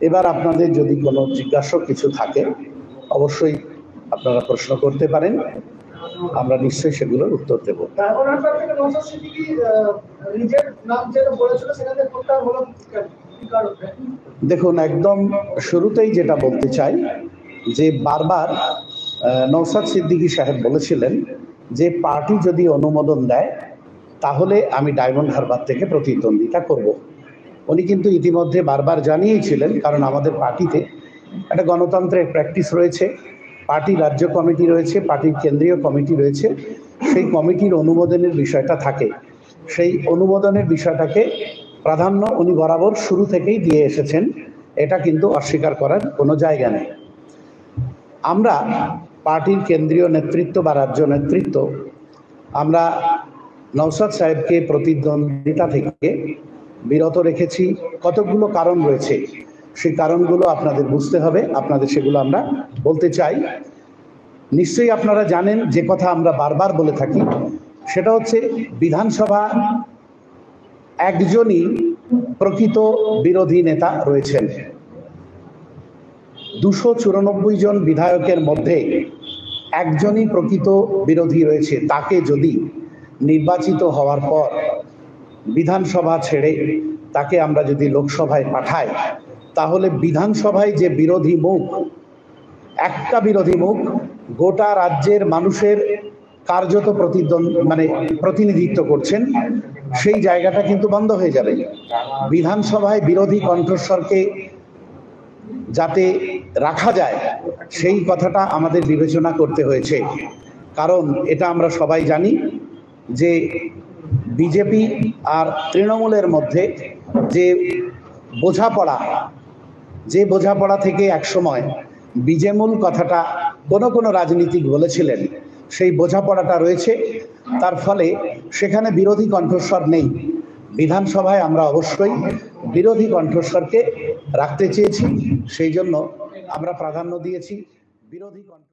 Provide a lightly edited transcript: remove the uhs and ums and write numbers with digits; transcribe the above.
এবার আপনাদের যদি কোনো জিজ্ঞাসা কিছু থাকে অবশ্যই আপনারা প্রশ্ন করতে পারেন, আমরা নিশ্চয়ই সেগুলোর উত্তর দেব। দেখুন, একদম শুরুতেই যেটা বলতে চাই যে বারবার নওশাদ সিদ্দিকী সাহেব বলেছিলেন যে পার্টি যদি অনুমোদন দেয় তাহলে আমি ডায়মন্ড হারবার থেকে প্রতিদ্বন্দ্বিতা করব। উনি কিন্তু ইতিমধ্যে বারবার জানিয়েছিলেন, কারণ আমাদের পার্টিতে একটা গণতন্ত্রের প্র্যাকটিস রয়েছে, পার্টির রাজ্য কমিটি রয়েছে, পার্টির কেন্দ্রীয় কমিটি রয়েছে, সেই কমিটির অনুমোদনের বিষয়টা থাকে। সেই অনুমোদনের বিষয়টাকে প্রাধান্য উনি বরাবর শুরু থেকেই দিয়ে এসেছেন, এটা কিন্তু অস্বীকার করার কোনো জায়গা নেই। আমরা পার্টির কেন্দ্রীয় নেতৃত্ব বা রাজ্য নেতৃত্ব আমরা নওশাদ সাহেবকে প্রতিদ্বন্দ্বিতা থেকে বিরত রেখেছি। কতগুলো কারণ রয়েছে, সেই কারণগুলো আপনাদের বুঝতে হবে, আপনাদের সেগুলো আমরা বলতে চাই। নিশ্চয়ই আপনারা জানেন যে কথা আমরা বারবার বলে থাকি, সেটা হচ্ছে বিধানসভা একজনই প্রকৃত বিরোধী নেতা রয়েছেন। 294 জন বিধায়কের মধ্যে একজনই প্রকৃত বিরোধী রয়েছে। তাকে যদি নির্বাচিত হওয়ার পর বিধানসভা ছেড়ে তাকে আমরা যদি লোকসভায় পাঠাই, তাহলে বিধানসভায় যে বিরোধী মুখ, একটা বিরোধী মুখ গোটা রাজ্যের মানুষের কার্যত প্রতিনিধিত্ব করছেন, সেই জায়গাটা কিন্তু বন্ধ হয়ে যাবে। বিধানসভায় বিরোধী কণ্ঠস্বরকে যাতে রাখা যায় সেই কথাটা আমাদের বিবেচনা করতে হয়েছে। কারণ এটা আমরা সবাই জানি যে বিজেপি আর তৃণমূলের মধ্যে যে বোঝাপড়া থেকে একসময় বিজেমূল কথাটা কোনো রাজনীতিক বলেছিলেন, সেই বোঝাপড়াটা রয়েছে। তার ফলে সেখানে বিরোধী কণ্ঠস্বর নেই। বিধানসভায় আমরা অবশ্যই বিরোধী কণ্ঠস্বরকে রাখতে চেয়েছি, সেই জন্য আমরা প্রাধান্য দিয়েছি বিরোধী কণ্ঠ।